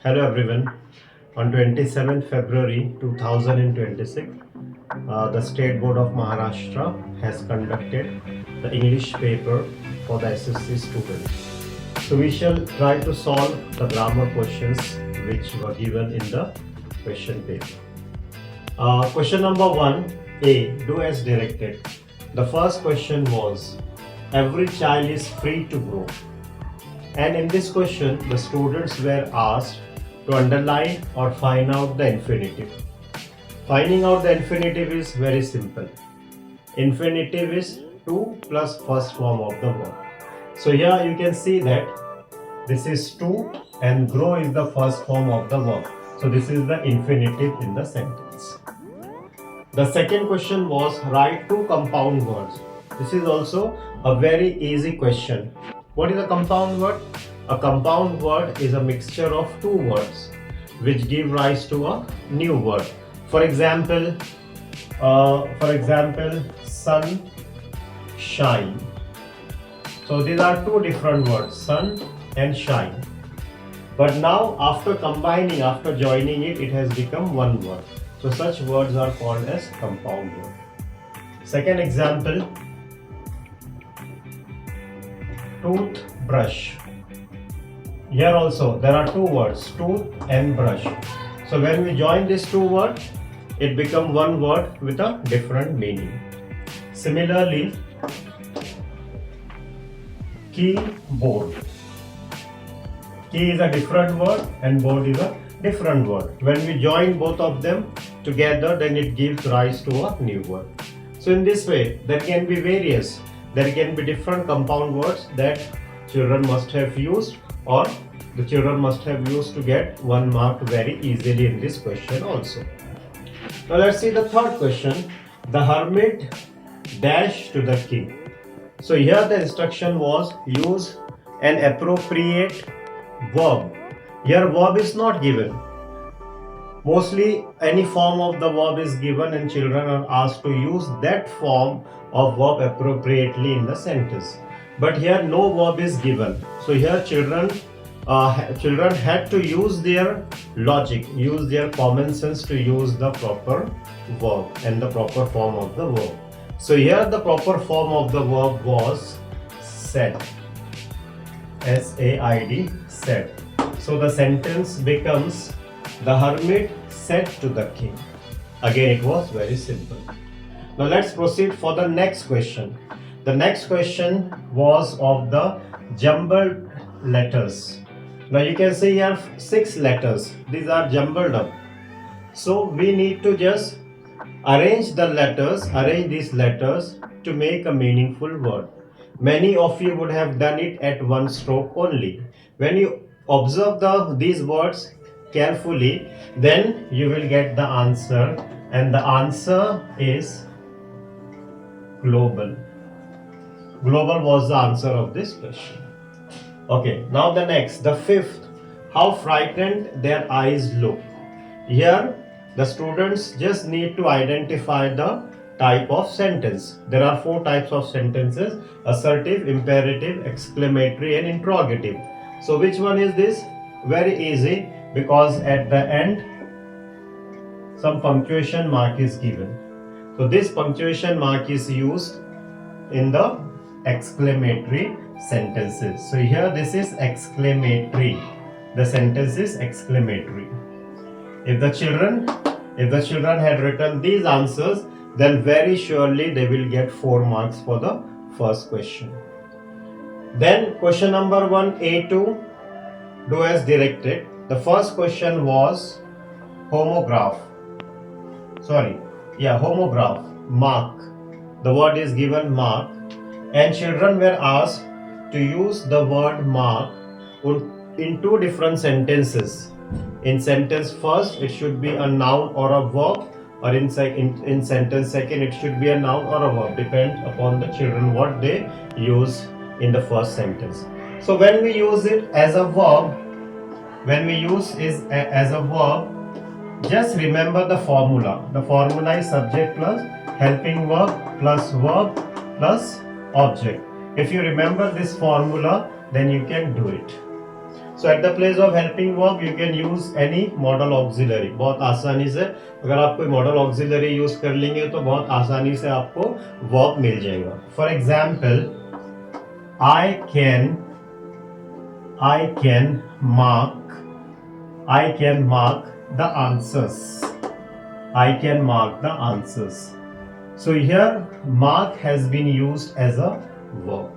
Hello everyone. On 27th February 2026, the State Board of Maharashtra has conducted the English paper for the SSC students. So we shall try to solve the grammar questions which were given in the question paper. Question number 1A, do as directed. The first question was, every child is free to grow. And in this question, the students were asked to underline or find out the infinitive. Finding out the infinitive is very simple. Infinitive is to plus first form of the verb. So here you can see that this is to and grow is the first form of the verb. So this is the infinitive in the sentence. The second question was write two compound words. This is also a very easy question. What is a compound word? A compound word is a mixture of two words which give rise to a new word. For example, sun, shine. So these are two different words, sun and shine. But now after combining, after joining it, it has become one word. So such words are called as compound word. Second example, toothbrush. Here also there are two words, tooth and brush. So when we join these two words, it becomes one word with a different meaning. Similarly, keyboard. Key is a different word and board is a different word. When we join both of them together, then it gives rise to a new word. So in this way, there can be various, there can be different compound words that children must have used, or the children must have used to get 1 mark very easily in this question also. Now let's see the third question. The hermit dash to the king. So here the instruction was use an appropriate verb. Here verb is not given. Mostly any form of the verb is given and children are asked to use that form of verb appropriately in the sentence. But here no verb is given. So here children had to use their logic, use their common sense to use the proper verb and the proper form of the verb. So here the proper form of the verb was said. S-A-I-D, said. So the sentence becomes, the hermit said to the king. Again, it was very simple. Now let's proceed for the next question. The next question was of the jumbled letters. Now you can see here 6 letters. These are jumbled up. So we need to just arrange these letters to make a meaningful word. Many of you would have done it at one stroke only. When you observe these words carefully, then you will get the answer, and the answer is global. Global was the answer of this question. Okay, now the next, the fifth, how frightened their eyes look. Here, the students just need to identify the type of sentence. There are 4 types of sentences: assertive, imperative, exclamatory, and interrogative. So which one is this? Very easy, because at the end some punctuation mark is given. So this punctuation mark is used in the exclamatory sentences. So here this is exclamatory. The sentence is exclamatory. If the children had written these answers, then very surely they will get 4 marks for the first question. Then question number 1A2, do as directed. The first question was homograph. Homograph, mark. The word is given mark, and children were asked to use the word mark in 2 different sentences. In sentence first, it should be a noun or a verb, or in sentence second, it should be a noun or a verb. Depends upon the children what they use in the first sentence. So when we use it as a verb, just remember the formula. The formula is subject plus helping verb plus verb plus object. If you remember this formula, then you can do it. So at the place of helping verb you can use any modal auxiliary. बहुत आसानी से अगर आप कोई modal auxiliary use कर लेंगे तो बहुत आसानी से आपको verb मिल जाएगा. For example, I can mark the answers. I can mark the answers. So here mark has been used as a verb.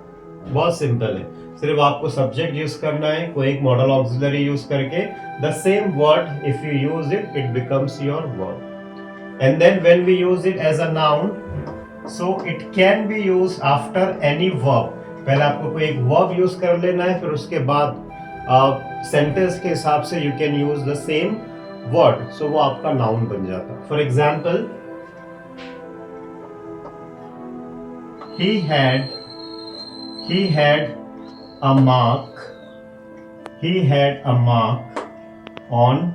बहुत सिंपल है, सिर्फ आपको सब्जेक्ट यूज करना है कोई एक मॉडल ऑक्सिलरी यूज करके. The same word if you use it, it becomes your verb. And then when we use it as a noun, so it can be use after any verb. पहले आपको कोई एक verb use कर लेना है, फिर उसके बाद सेंटेंस के हिसाब से you can use the same word, so वो आपका नाउन बन जाता है. For example, he had a mark on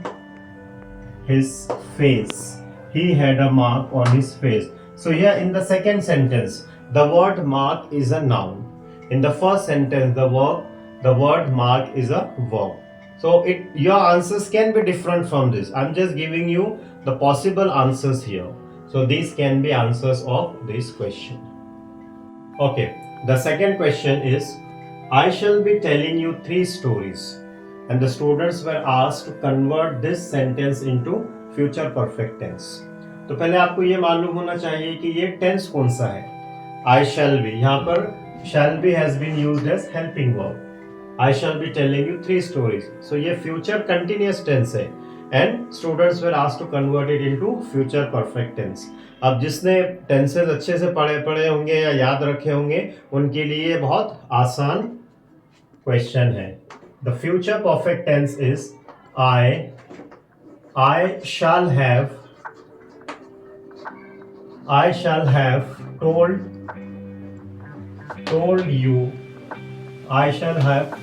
his face. He had a mark on his face. So here in the second sentence the word mark is a noun. In the first sentence the word mark is a verb. So your answers can be different from this. I'm just giving you the possible answers here. So these can be answers of this question. Okay, the second question is, I shall be telling you 3 stories, and the students were asked to convert this sentence into future perfect tense. तो पहले आपको ये मालूम होना चाहिए कि ये tense कौन सा है. I shall be, यहाँ पर shall be has been used as helping verb. I shall be telling you 3 stories. So ये future continuous tense है, and students were asked to convert it into future perfect tense. अब जिसने tenses अच्छे से पढ़े होंगे या याद रखे होंगे उनके लिए बहुत आसान क्वेश्चन है. The future perfect tense is I shall have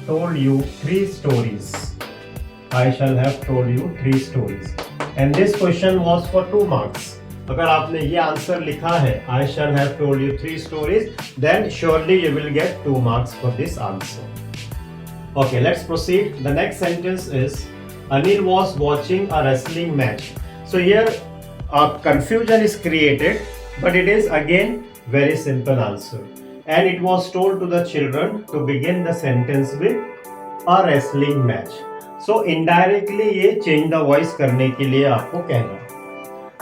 told you 3 stories. I shall have told you 3 stories. And this question was for 2 marks. अगर आपने ये आंसर लिखा है I shall have told you 3 stories, then surely you will get 2 marks for this answer. Okay, let's proceed. The next sentence is, Anil was watching a wrestling match. So here confusion is created, but it is again very simple answer. And it was told to the children to begin the sentence with a wrestling match. So indirectly ये change the voice करने के लिए आपको कहना,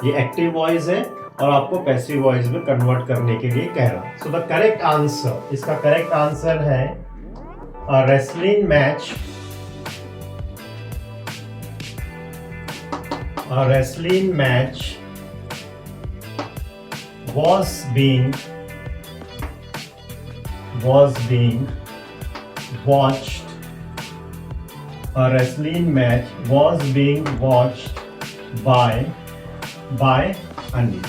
ये active voice है और आपको पैसिव वॉइस में कन्वर्ट करने के लिए कह रहा. सो द करेक्ट आंसर, इसका करेक्ट आंसर है a wrestling match. A wrestling match was being watched. A wrestling match was being watched by Anil.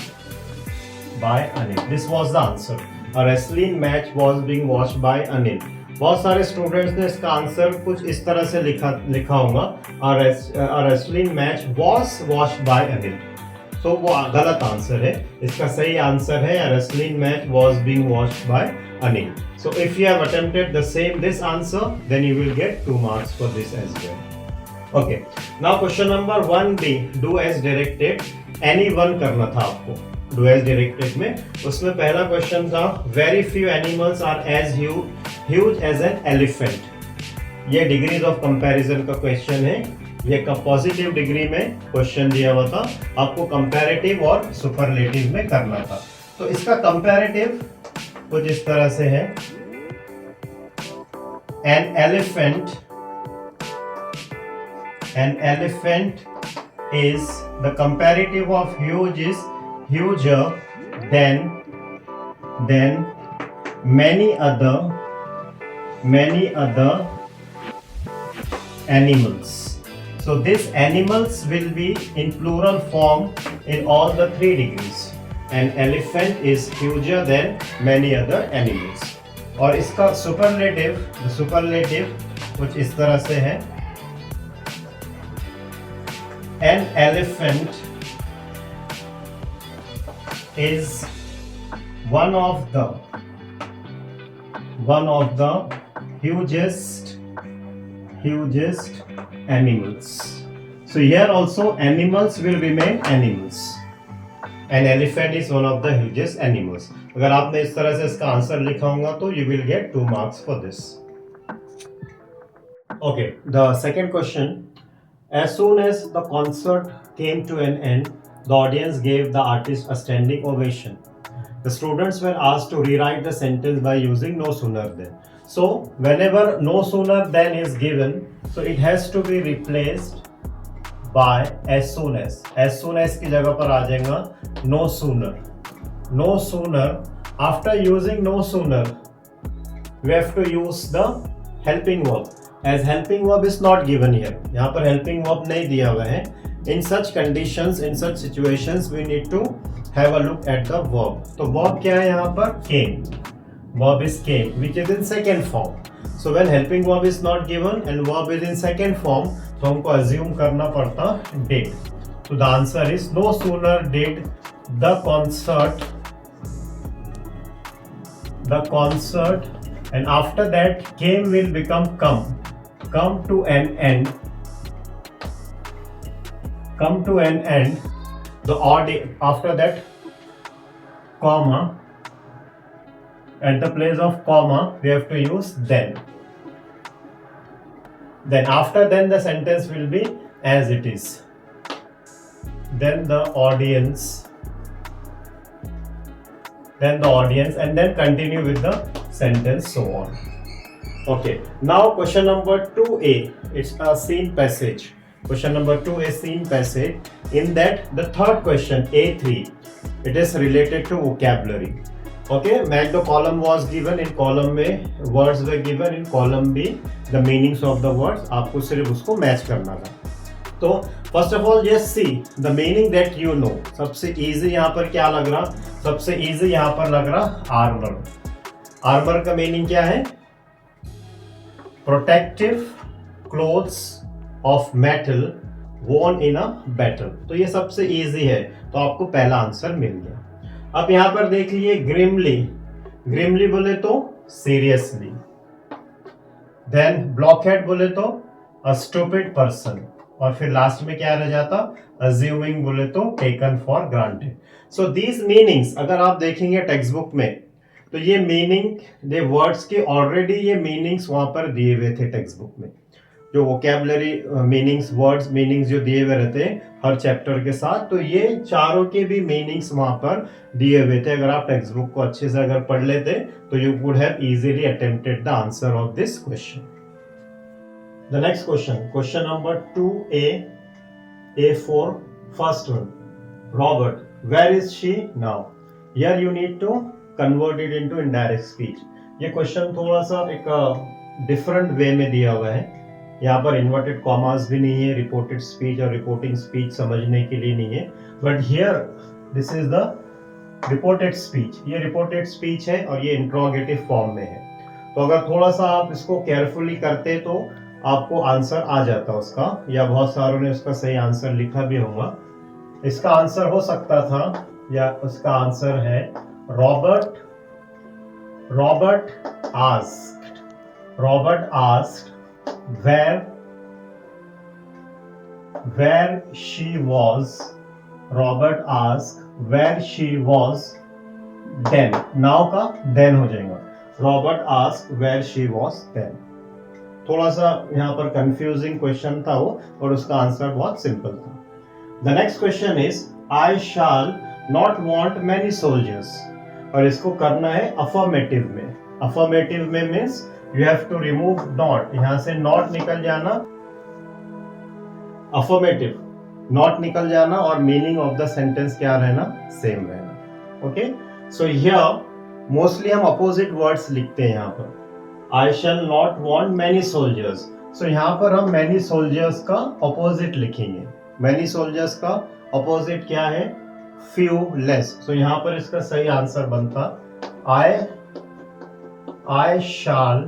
This was the answer. A wrestling match was being watched by Anil. बहुत सारे students ने इसका answer कुछ इस तरह से लिखा होगा, a wrestling match was watched by Anil. So वो गलत आंसर है. इसका सही आंसर है a wrestling match was being watched by Anil. So if you have attempted this answer, then you will get 2 marks for this as well. Okay. Now question number 1B, do as directed. Anyone करना था आपको do as directed में. उसमें पहला question था, very few animals are as huge as an elephant. ये degrees of comparison का question है. ये का पॉजिटिव डिग्री में क्वेश्चन दिया हुआ था, आपको कंपैरेटिव और सुपरलेटिव में करना था. तो इसका कंपैरेटिव कुछ इस तरह से है, an elephant is the comparative of huge is huger than many other animals. So these animals will be in plural form in all the 3 degrees. An elephant is huger than many other animals. और इसका superlative कुछ इस तरह से है, an elephant is one of hugest animals. So here also animals will remain animals. An elephant is one of the hugest animals. अगर आपने इस तरह से इसका आंसर लिखा होगा तो you will get 2 marks for this. Okay, the second question. As soon as the concert came to an end, the audience gave the artist a standing ovation. The students were asked to rewrite the sentence by using no sooner than. So whenever no sooner than is given, so it has to be replaced by as soon as. As soon as की जगह पर आ जाएगा no sooner. No sooner. After using no sooner, we have to use the helping verb. As helping verb is not given here. यहाँ पर helping verb नहीं दिया हुआ है. In such conditions, in such situations, we need to have a look at the verb. तो verb क्या है यहाँ पर? Came. Verb is came, which is in second form. So when helping verb is not given and verb is in second form, तो हमको assume करना पड़ता did. So the answer is no sooner did the concert, and after that came will become come to an end. Come to an end. The after that comma. At the place of comma, we have to use then. Then after then the sentence will be as it is. Then the audience, and then continue with the sentence so on. Okay, now question number 2a. It's a scene passage. Question number 2 is scene passage. In that, the third question, A3, it is related to vocabulary. Okay, match the column was given. In column में words were given. In column B, the meanings of the words. आपको सिर्फ उसको match करना था. तो first of all, just see the meaning that you know. सबसे easy यहाँ पर क्या लग रहा? सबसे easy यहाँ पर लग रहा armor. Armor का meaning क्या है? Protective clothes of metal worn in a battle. तो ये सबसे easy है. तो आपको पहला आंसर मिल गया. अब यहां पर देख लिए ग्रिमली बोले तो सीरियसली, देन ब्लॉकहेड बोले तो अ स्टूपिड पर्सन, और फिर लास्ट में क्या रह जाता? अज्यूमिंग बोले तो taken for granted. So these meanings अगर आप देखेंगे टेक्स्ट बुक में तो ये मीनिंग दे वर्ड्स के ऑलरेडी ये मीनिंग्स वहां पर दिए हुए थे टेक्स्ट बुक में. जो वोकैबुलरी मीनिंग्स, वर्ड्स मीनिंग्स जो दिए हुए रहते हैं हर चैप्टर के साथ, तो ये चारों के भी मीनिंग्स वहां पर दिए हुए थे. अगर आप टेक्स्ट बुक को अच्छे से अगर पढ़ लेते तो you would have easily attempted the answer of this question. The next question, question number 2a, A4, first one. Robert, where is she now? Here you need to convert it into indirect speech. ये question थोड़ा सा एक different way में दिया हुआ है. यहाँ पर इन्वर्टेड कॉमास भी नहीं है, रिपोर्टेड स्पीच और रिपोर्टिंग स्पीच समझने के लिए नहीं है. But here this is the reported speech. ये रिपोर्टेड स्पीच है और ये इंट्रोगेटिव फॉर्म में है. तो अगर थोड़ा सा आप इसको केयरफुली करते तो आपको आंसर आ जाता उसका, या बहुत सारों ने उसका सही आंसर लिखा भी होगा. इसका आंसर हो सकता था, या उसका आंसर है Robert asked where she was. Robert asked where she was then. Now का then हो जाएगा. Robert asked where she was then. थोड़ा सा यहाँ पर कंफ्यूजिंग क्वेश्चन था वो, और उसका आंसर बहुत सिंपल था. The next question is I shall not want many soldiers. और इसको करना है अफर्मेटिव में. अफर्मेटिव में means you have to remove not. यहां से not निकल जाना, affirmative not निकल जाना, और meaning of the sentence क्या रहना? Same रहना. Okay? So here mostly हम opposite words लिखते हैं यहाँ पर. I shall not want many soldiers. So यहाँ पर हम many soldiers का opposite लिखेंगे. Many soldiers का opposite क्या है? Few less. So यहाँ पर इसका सही आंसर बनता I shall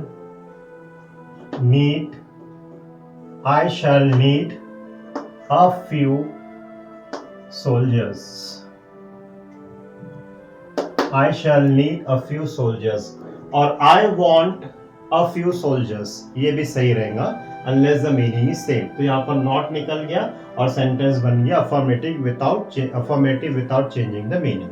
need a few soldiers. I shall need a few soldiers. और I want a few soldiers, ये भी सही रहेगा. unless the meaning is same. तो यहाँ पर not निकल गया और sentence बन गया affirmative without changing the meaning.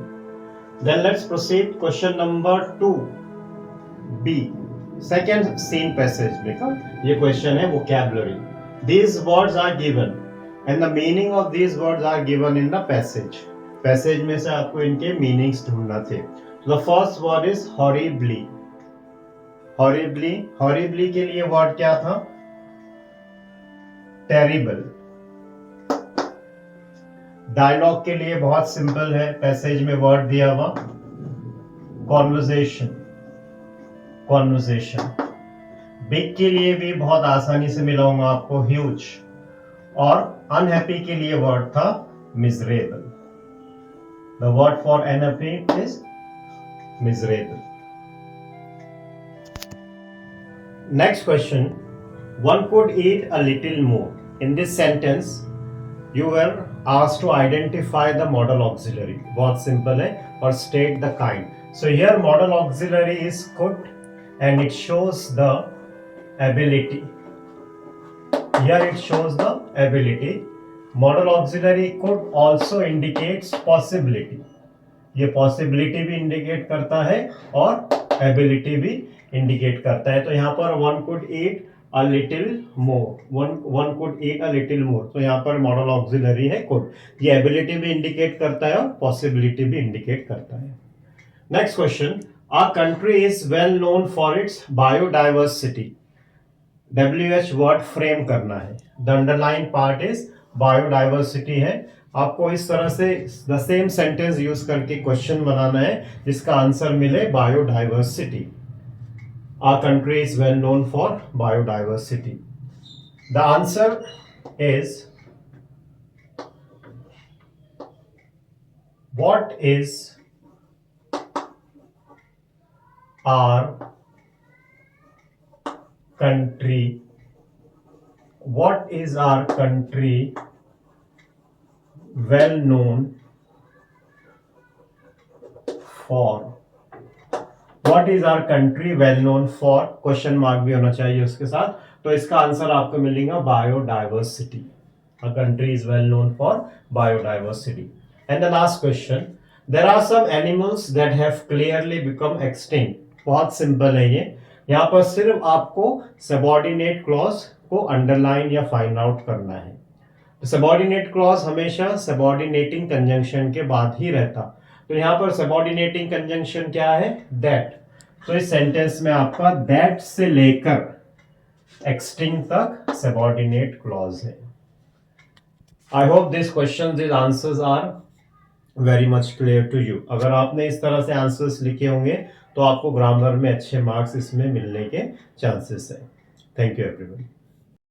Then let's proceed question number 2B. Second scene passage में का ये question है vocabulary. These words are given and the meaning of these words are given in the passage. Passage में से आपको इनके meanings ढूंढना थे. So the first word is horribly. Horribly के लिए word क्या था? Terrible. Dialogue के लिए बहुत simple है. Passage में word दिया हुआ conversation. Big के लिए भी बहुत आसानी से मिलाऊंगा आपको huge. और unhappy के लिए word था miserable. The word for unhappy is miserable. Next question. One could eat a little more. In this sentence, you were asked to identify the modal auxiliary. बहुत simple है और state the kind. So here modal auxiliary is could and it shows the ability. Here it shows the ability. Modal auxiliary could also indicates possibility. ये possibility भी indicate करता है और ability भी indicate करता है. तो यहाँ पर one could eat a little more. One could eat a little more. तो यहाँ पर modal auxiliary है could. ये ability भी indicate करता है और possibility भी indicate करता है. Next question. Our country is well known for its biodiversity. WH word frame करना है. The underlined part is biodiversity है. आपको इस तरह से the same sentence use करके question बनाना है जिसका आंसर मिले biodiversity. Our country is well known for biodiversity. The answer is what is our country? What is our country well known for? What is our country well known for? Question mark भी होना चाहिए उसके साथ. तो इसका answer आपको मिलेगा biodiversity. Our country is well known for biodiversity. And the last question. There are some animals that have clearly become extinct. बहुत सिंपल है ये. यहाँ पर सिर्फ आपको सबऑर्डिनेट क्लॉज को अंडरलाइन या फाइंड आउट करना है. तो सबऑर्डिनेट क्लॉज हमेशा सबऑर्डिनेटिंग कंजंक्शन के बाद ही रहता. तो यहाँ पर सबऑर्डिनेटिंग कंजंक्शन क्या है? दैट. तो इस सेंटेंस में आपका दैट से लेकर एक्सटिंक्ट तक सबऑर्डिनेट क्लॉज है. I hope this question this answers are very much clear to you. अगर आपने इस तरह से आंसर्स लिखे होंगे तो आपको ग्रामर में अच्छे मार्क्स इसमें मिलने के चांसेस है. Thank you everyone.